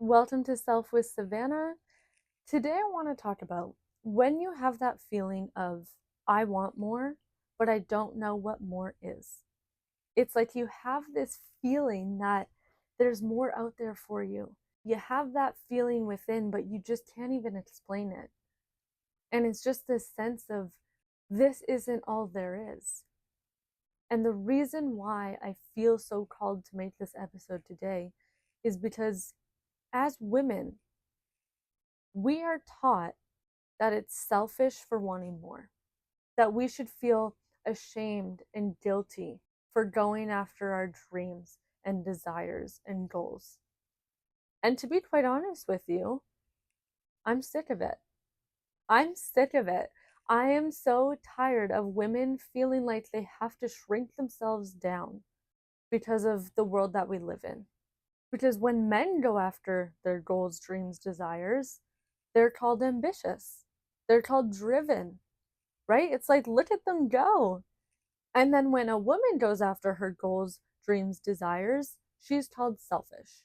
Welcome to Self with Savana. Today I want to talk about when you have that feeling of, I want more, but I don't know what more is. It's like you have this feeling that there's more out there for you. You have that feeling within, but you just can't even explain it. And it's just this sense of, this isn't all there is. And the reason why I feel so called to make this episode today is because as women, we are taught that it's selfish for wanting more, that we should feel ashamed and guilty for going after our dreams and desires and goals. And to be quite honest with you, I'm sick of it. I'm sick of it. I am so tired of women feeling like they have to shrink themselves down because of the world that we live in. Because when men go after their goals, dreams, desires, they're called ambitious. They're called driven, right? It's like, look at them go. And then when a woman goes after her goals, dreams, desires, she's called selfish.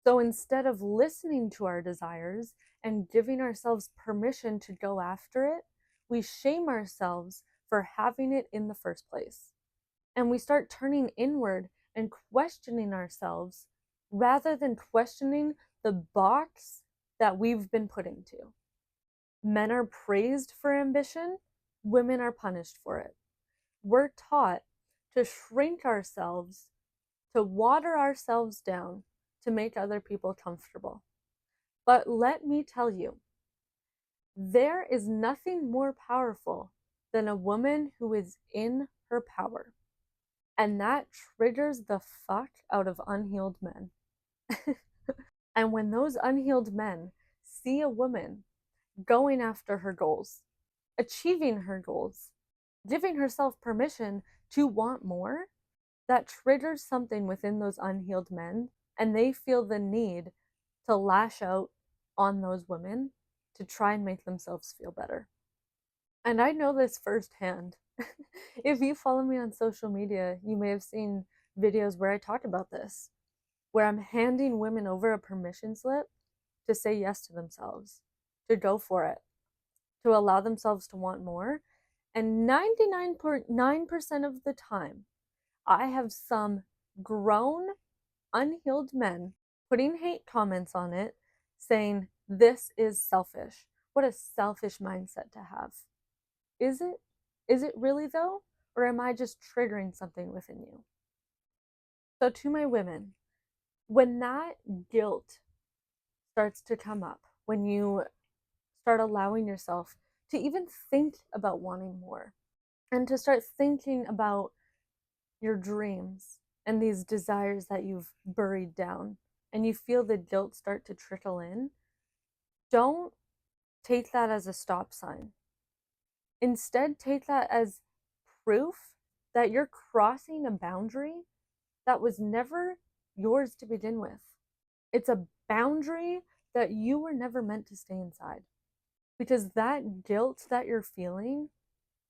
So instead of listening to our desires and giving ourselves permission to go after it, we shame ourselves for having it in the first place. And we start turning inward and questioning ourselves rather than questioning the box that we've been put into. Men are praised for ambition, women are punished for it. We're taught to shrink ourselves, to water ourselves down, to make other people comfortable. But let me tell you, there is nothing more powerful than a woman who is in her power. And that triggers the fuck out of unhealed men. And when those unhealed men see a woman going after her goals, achieving her goals, giving herself permission to want more, that triggers something within those unhealed men, and they feel the need to lash out on those women to try and make themselves feel better. And I know this firsthand. If you follow me on social media, you may have seen videos where I talk about this, where I'm handing women over a permission slip to say yes to themselves, to go for it, to allow themselves to want more. And 99.9% of the time, I have some grown, unhealed men putting hate comments on it, saying, this is selfish. What a selfish mindset to have. Is it? Is it really though? Or am I just triggering something within you? So, to my women, when that guilt starts to come up, when you start allowing yourself to even think about wanting more and to start thinking about your dreams and these desires that you've buried down, and you feel the guilt start to trickle in, don't take that as a stop sign. Instead, take that as proof that you're crossing a boundary that was never yours to begin with. It's a boundary that you were never meant to stay inside. Because that guilt that you're feeling,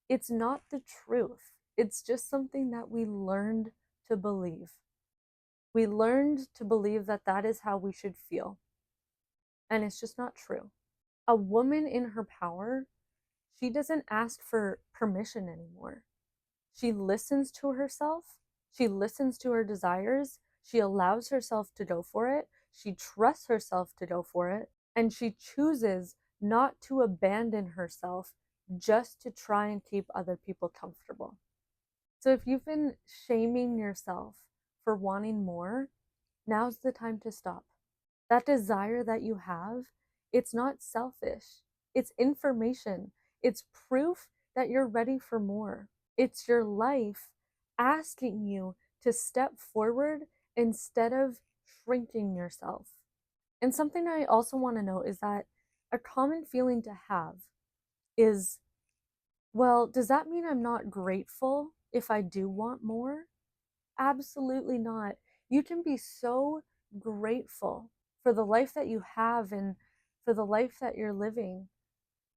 it's not the truth. It's just something that we learned to believe. We learned to believe that that is how we should feel. And it's just not true. A woman in her power, she doesn't ask for permission anymore. She listens to herself. She listens to her desires. She allows herself to go for it. She trusts herself to go for it. And she chooses not to abandon herself just to try and keep other people comfortable. So if you've been shaming yourself for wanting more, now's the time to stop. That desire that you have, it's not selfish. It's information. It's proof that you're ready for more. It's your life asking you to step forward instead of shrinking yourself. And something I also want to note is that a common feeling to have is, well, does that mean I'm not grateful if I do want more? Absolutely not. You can be so grateful for the life that you have and for the life that you're living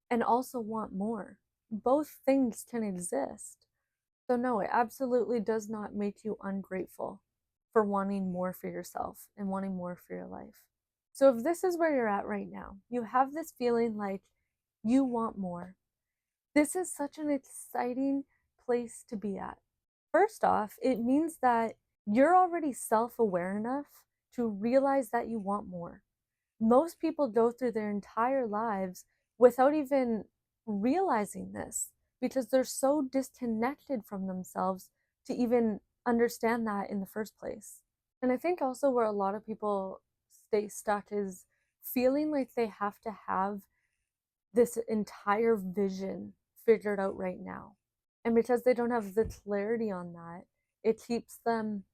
and also want more. Both things can exist. So, no, it absolutely does not make you ungrateful for wanting more for yourself and wanting more for your life. So if this is where you're at right now, you have this feeling like you want more. This is such an exciting place to be at. First off, it means that you're already self aware enough to realize that you want more. Most people go through their entire lives without even realizing this because they're so disconnected from themselves to even understand that in the first place. And I think also where a lot of people stay stuck is feeling like they have to have this entire vision figured out right now. And because they don't have the clarity on that, it keeps them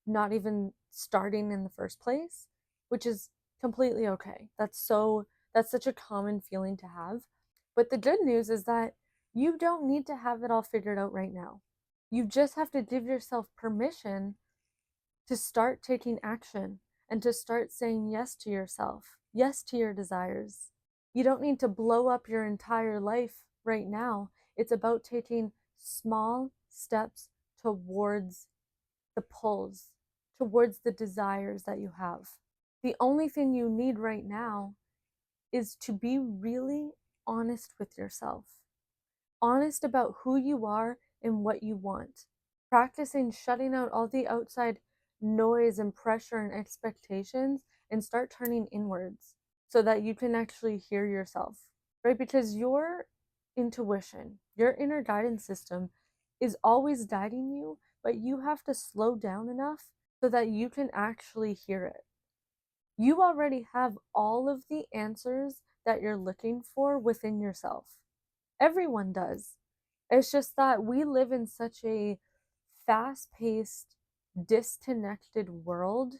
not even starting in the first place, which is completely okay. That's such a common feeling to have. But the good news is that you don't need to have it all figured out right now. You just have to give yourself permission to start taking action and to start saying yes to yourself, yes to your desires. You don't need to blow up your entire life right now. It's about taking small steps towards the pulls, towards the desires that you have. The only thing you need right now is to be really honest with yourself, honest about who you are and what you want. Practicing shutting out all the outside noise and pressure and expectations and start turning inwards so that you can actually hear yourself, right? Because your intuition, your inner guidance system is always guiding you, but you have to slow down enough so that you can actually hear it. You already have all of the answers that you're looking for within yourself. Everyone does. It's just that we live in such a fast paced, disconnected world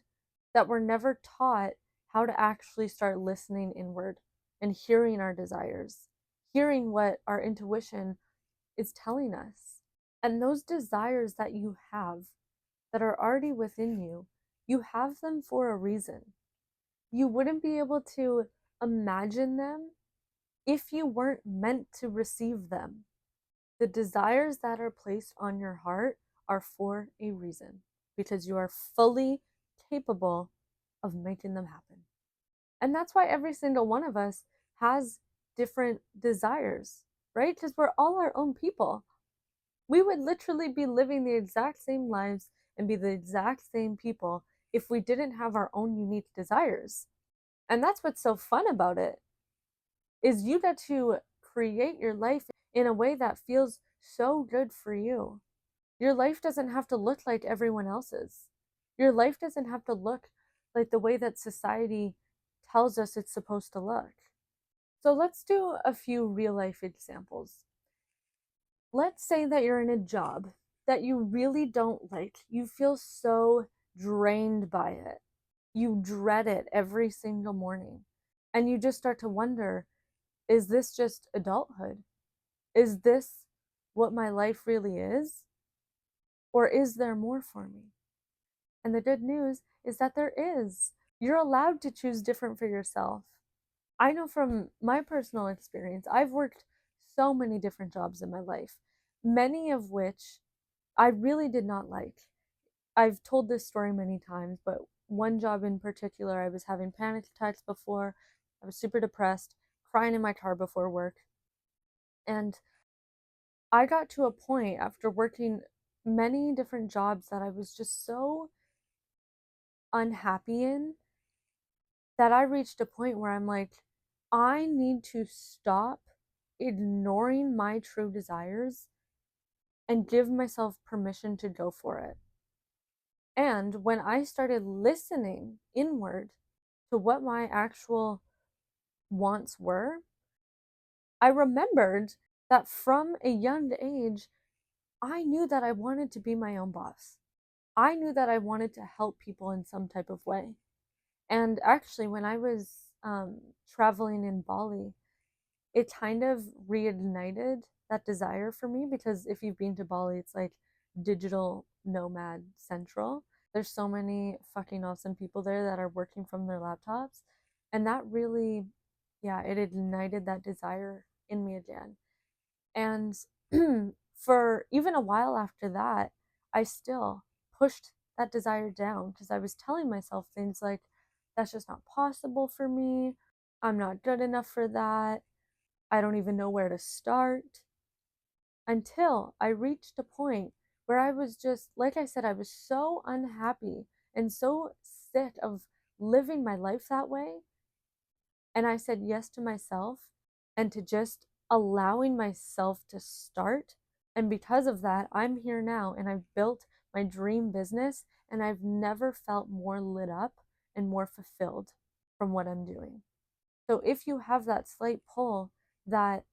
that we're never taught how to actually start listening inward and hearing our desires, hearing what our intuition is telling us. And those desires that you have that are already within you, you have them for a reason. You wouldn't be able to imagine them if you weren't meant to receive them. The desires that are placed on your heart are for a reason because you are fully capable of making them happen. And that's why every single one of us has different desires, right? Because we're all our own people. We would literally be living the exact same lives and be the exact same people if we didn't have our own unique desires. And that's what's so fun about it is you get to create your life in a way that feels so good for you. Your life doesn't have to look like everyone else's. Your life doesn't have to look like the way that society tells us it's supposed to look. So let's do a few real life examples. Let's say that you're in a job that you really don't like. You feel so drained by it. You dread it every single morning. And you just start to wonder, is this just adulthood? Is this what my life really is? Or is there more for me? And the good news is that there is. You're allowed to choose different for yourself. I know from my personal experience, I've worked so many different jobs in my life, many of which I really did not like. I've told this story many times, but one job in particular, I was having panic attacks before. I was super depressed, crying in my car before work. And I got to a point after working many different jobs that I was just so unhappy in that I reached a point where I'm like, I need to stop ignoring my true desires and give myself permission to go for it. And when I started listening inward to what my actual wants were, I remembered that from a young age, I knew that I wanted to be my own boss. I knew that I wanted to help people in some type of way. And actually, when I was traveling in Bali, it kind of reignited that desire for me because if you've been to Bali, it's like digital nomad central. There's so many fucking awesome people there that are working from their laptops. And that really, yeah, it ignited that desire in me again. And for even a while after that, I still pushed that desire down because I was telling myself things like, That's just not possible for me. I'm not good enough for that. I don't even know where to start. Until I reached a point where I was just, like I said, I was so unhappy and so sick of living my life that way. And I said yes to myself and to just allowing myself to start. And because of that, I'm here now and I've built my dream business and I've never felt more lit up and more fulfilled from what I'm doing. So if you have that slight pull that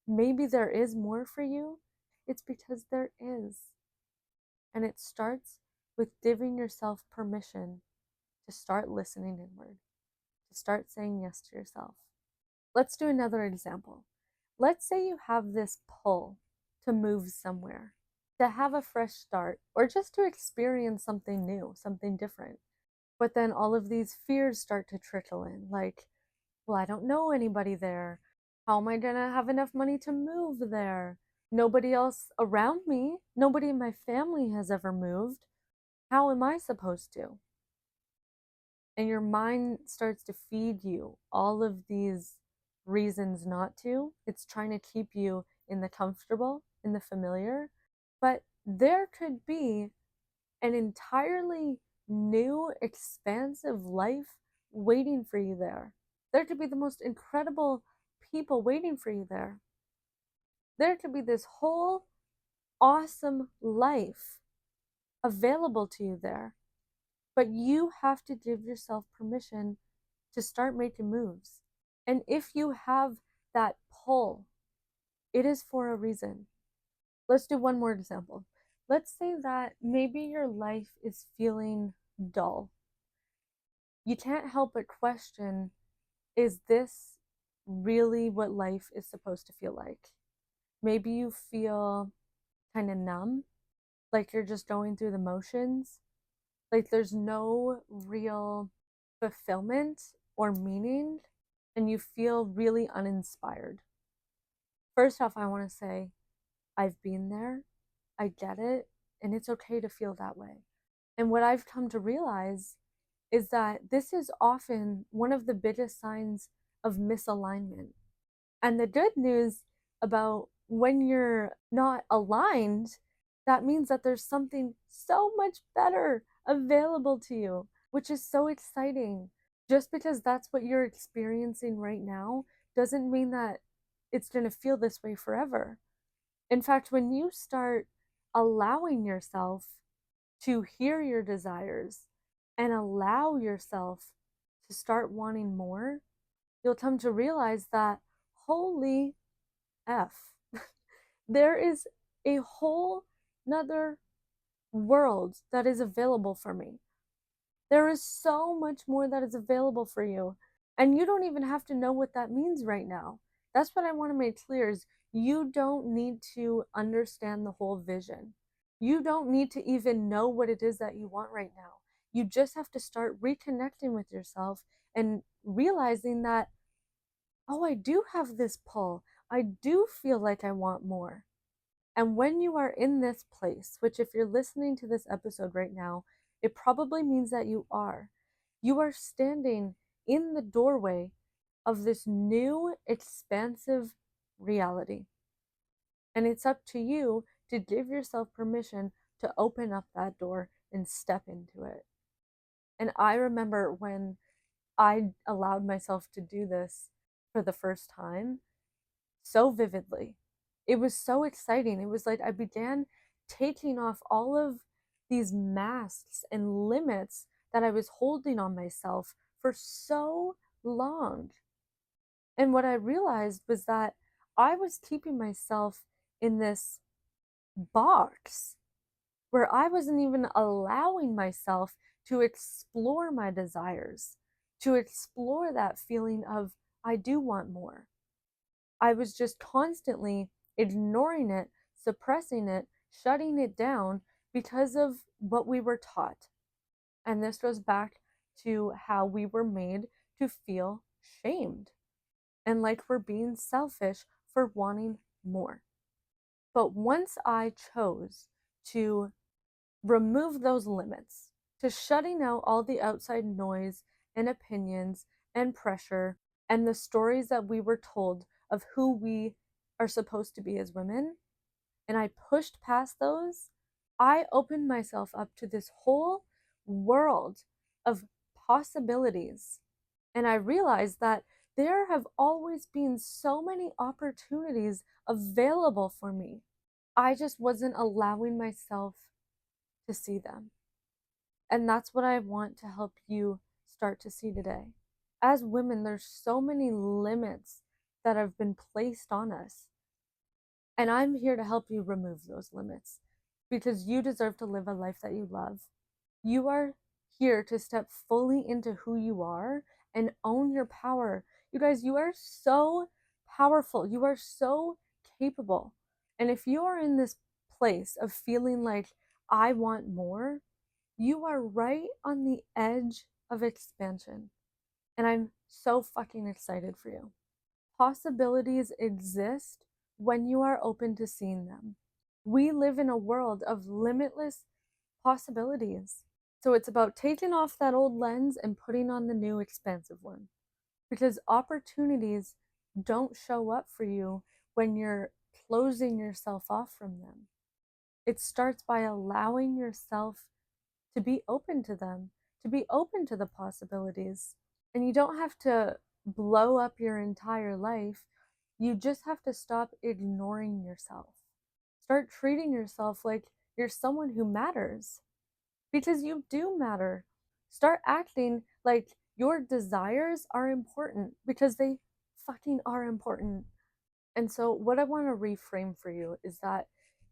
maybe there is more for you, it's because there is. And it starts with giving yourself permission to start listening inward, to start saying yes to yourself. Let's do another example. Let's say you have this pull to move somewhere, to have a fresh start, or just to experience something new, something different. But then all of these fears start to trickle in, like, well, I don't know anybody there. How am I gonna have enough money to move there? Nobody else around me, nobody in my family has ever moved. How am I supposed to? And your mind starts to feed you all of these reasons not to. It's trying to keep you in the comfortable, in the familiar. But there could be an entirely new, expansive life waiting for you there. There could be the most incredible people waiting for you there. There could be this whole awesome life available to you there. But you have to give yourself permission to start making moves. And if you have that pull, it is for a reason. Let's do one more example. Let's say that maybe your life is feeling dull. You can't help but question, is this really what life is supposed to feel like? Maybe you feel kind of numb, like you're just going through the motions, like there's no real fulfillment or meaning, and you feel really uninspired. First off, I want to say, I've been there, I get it, and it's okay to feel that way. And what I've come to realize is that this is often one of the biggest signs of misalignment. And the good news about when you're not aligned, that means that there's something so much better available to you, which is so exciting. Just because that's what you're experiencing right now doesn't mean that it's going to feel this way forever. In fact, when you start allowing yourself to hear your desires and allow yourself to start wanting more, you'll come to realize that, holy F, there is a whole nother world that is available for me. There is so much more that is available for you. And you don't even have to know what that means right now. That's what I want to make clear is you don't need to understand the whole vision. You don't need to even know what it is that you want right now. You just have to start reconnecting with yourself and realizing that, oh, I do have this pull. I do feel like I want more. And when you are in this place, which if you're listening to this episode right now, it probably means that you are standing in the doorway of this new, expansive reality. And it's up to you to give yourself permission to open up that door and step into it. And I remember when I allowed myself to do this for the first time so vividly. It was so exciting. It was like I began taking off all of these masks and limits that I was holding on myself for so long. And what I realized was that I was keeping myself in this box where I wasn't even allowing myself to explore my desires, to explore that feeling of, I do want more. I was just constantly ignoring it, suppressing it, shutting it down because of what we were taught. And this goes back to how we were made to feel shamed and like we're being selfish for wanting more. But once I chose to remove those limits, to shutting out all the outside noise and opinions and pressure and the stories that we were told of who we are supposed to be as women, and I pushed past those, I opened myself up to this whole world of possibilities. And I realized that there have always been so many opportunities available for me. I just wasn't allowing myself to see them. And that's what I want to help you start to see today. As women, there's so many limits that have been placed on us. And I'm here to help you remove those limits because you deserve to live a life that you love. You are here to step fully into who you are and own your power. You guys, you are so powerful. You are so capable. And if you are in this place of feeling like, I want more, you are right on the edge of expansion. And I'm so fucking excited for you. Possibilities exist when you are open to seeing them. We live in a world of limitless possibilities. So it's about taking off that old lens and putting on the new expansive one. Because opportunities don't show up for you when you're closing yourself off from them. It starts by allowing yourself to be open to them, to be open to the possibilities. And you don't have to blow up your entire life. You just have to stop ignoring yourself. Start treating yourself like you're someone who matters because you do matter. Start acting like your desires are important because they fucking are important. And so, what I want to reframe for you is that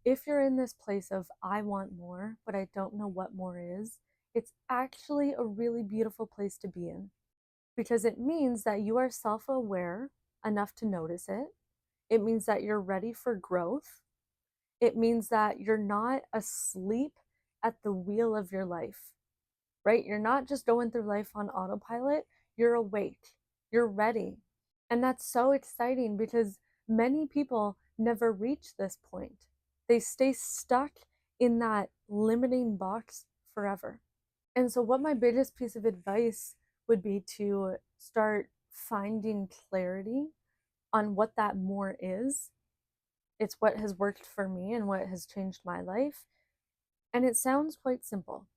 if you're in this place of, I want more, but I don't know what more is, it's actually a really beautiful place to be in because it means that you are self aware enough to notice it. It means that you're ready for growth. It means that you're not asleep at the wheel of your life, right? You're not just going through life on autopilot, you're awake, you're ready. And that's so exciting because many people never reach this point. They stay stuck in that limiting box forever. And so, what my biggest piece of advice would be to start finding clarity on what that more is. It's what has worked for me and what has changed my life. And it sounds quite simple.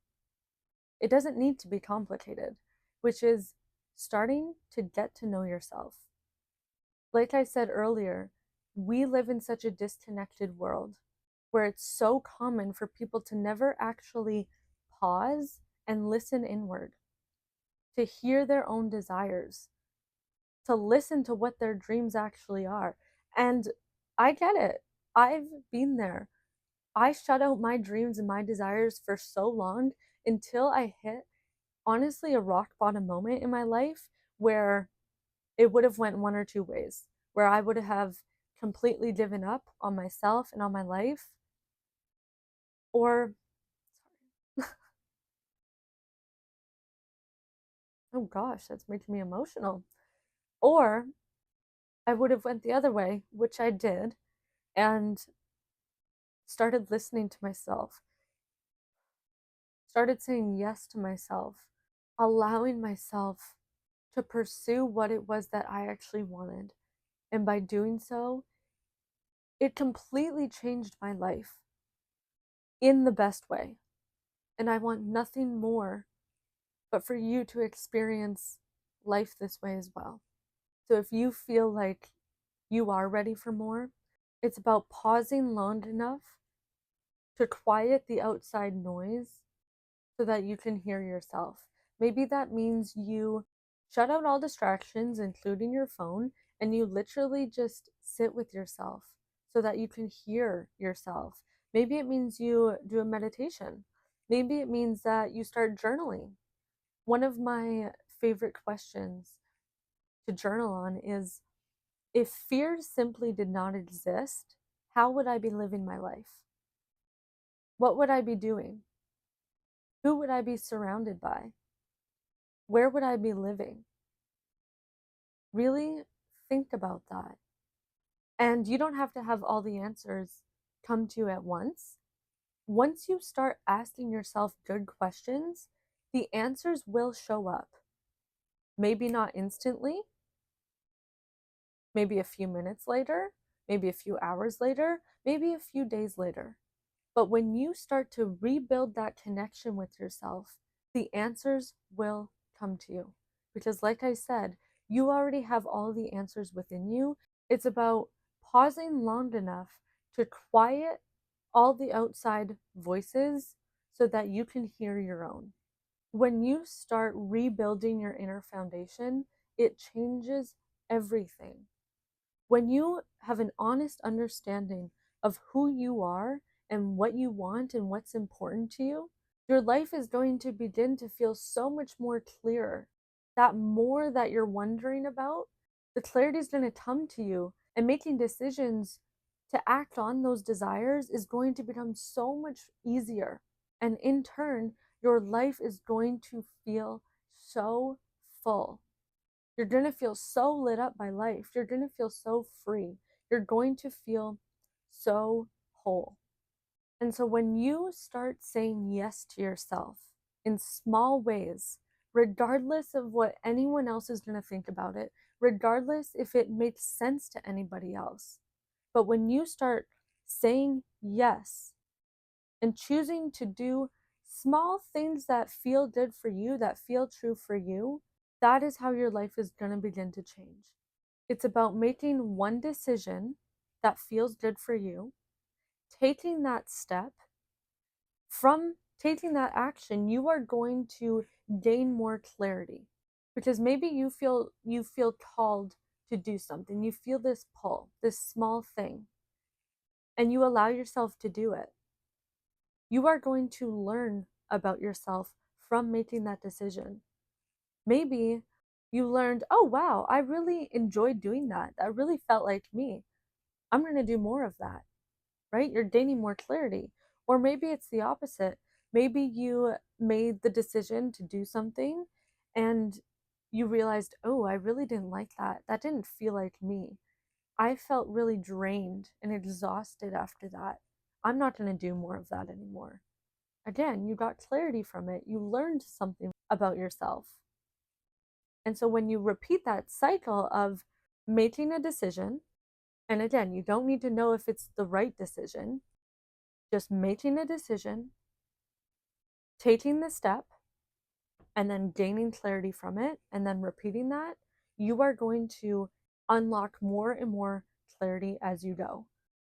It doesn't need to be complicated, which is starting to get to know yourself. Like I said earlier, we live in such a disconnected world where it's so common for people to never actually pause and listen inward, to hear their own desires, to listen to what their dreams actually are. And I get it. I've been there. I shut out my dreams and my desires for so long until I hit honestly a rock bottom moment in my life where it would have went one or two ways, where I would have completely given up on myself and on my life, or oh gosh, that's making me emotional, or I would have went the other way, which I did, and started listening to myself, started saying yes to myself, allowing myself to pursue what it was that I actually wanted. And by doing so, it completely changed my life in the best way. And I want nothing more but for you to experience life this way as well. So if you feel like you are ready for more, it's about pausing long enough to quiet the outside noise so that you can hear yourself. Maybe that means you shut out all distractions, including your phone, and you literally just sit with yourself so that you can hear yourself. Maybe it means you do a meditation. Maybe it means that you start journaling. One of my favorite questions to journal on is, if fear simply did not exist, how would I be living my life? What would I be doing? Who would I be surrounded by? Where would I be living? Really think about that. And you don't have to have all the answers come to you at once. Once you start asking yourself good questions, the answers will show up. Maybe not instantly, maybe a few minutes later, maybe a few hours later, maybe a few days later. But when you start to rebuild that connection with yourself, the answers will come to you. Because, like I said, you already have all the answers within you. It's about pausing long enough to quiet all the outside voices so that you can hear your own. When you start rebuilding your inner foundation, it changes everything. When you have an honest understanding of who you are and what you want and what's important to you, your life is going to begin to feel so much more clearer. That more that you're wondering about, the clarity is going to come to you, and making decisions to act on those desires is going to become so much easier. And in turn, your life is going to feel so full. You're going to feel so lit up by life. You're going to feel so free. You're going to feel so whole. And so when you start saying yes to yourself in small ways, regardless of what anyone else is going to think about it, regardless if it makes sense to anybody else, but when you start saying yes and choosing to do small things that feel good for you, that feel true for you, that is how your life is going to begin to change. It's about making one decision that feels good for you, taking that step. From taking that action, you are going to gain more clarity, because maybe you feel called to do something. You feel this pull, this small thing, and you allow yourself to do it. You are going to learn about yourself from making that decision. Maybe you learned, oh, wow, I really enjoyed doing that. That really felt like me. I'm going to do more of that, right? You're gaining more clarity. Or maybe it's the opposite. Maybe you made the decision to do something and you realized, oh, I really didn't like that. That didn't feel like me. I felt really drained and exhausted after that. I'm not going to do more of that anymore. Again, you got clarity from it. You learned something about yourself. And so when you repeat that cycle of making a decision, and again, you don't need to know if it's the right decision, just making a decision, taking the step, and then gaining clarity from it, and then repeating that, you are going to unlock more and more clarity as you go.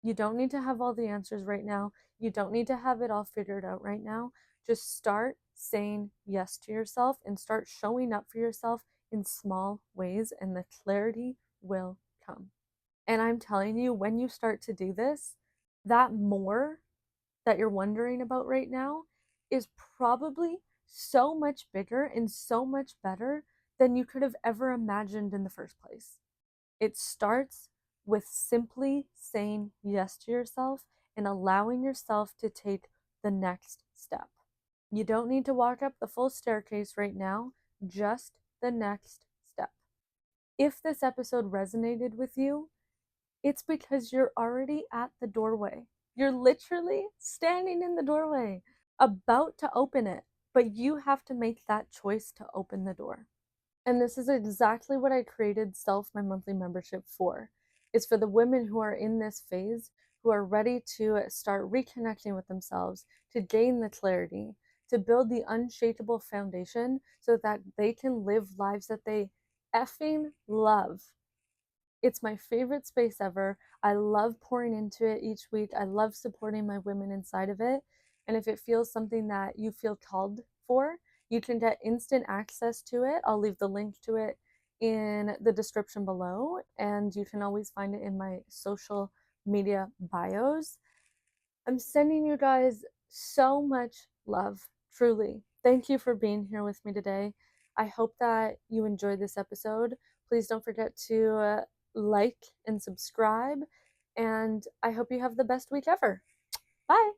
You don't need to have all the answers right now. You don't need to have it all figured out right now. Just start saying yes to yourself and start showing up for yourself in small ways, and the clarity will come. And I'm telling you, when you start to do this, that more that you're wondering about right now is probably so much bigger and so much better than you could have ever imagined in the first place. It starts with simply saying yes to yourself and allowing yourself to take the next step. You don't need to walk up the full staircase right now, just the next step. If this episode resonated with you, it's because you're already at the doorway. You're literally standing in the doorway, about to open it, but you have to make that choice to open the door. And this is exactly what I created Self, my monthly membership for. It's for the women who are in this phase, who are ready to start reconnecting with themselves, to gain the clarity, to build the unshakable foundation so that they can live lives that they effing love. It's my favorite space ever. I love pouring into it each week. I love supporting my women inside of it. And if it feels something that you feel called for, you can get instant access to it. I'll leave the link to it in the description below, and you can always find it in my social media bios. I'm sending you guys so much love, truly. Thank you for being here with me today. I hope that you enjoyed this episode. Please don't forget to like and subscribe, and I hope you have the best week ever. Bye.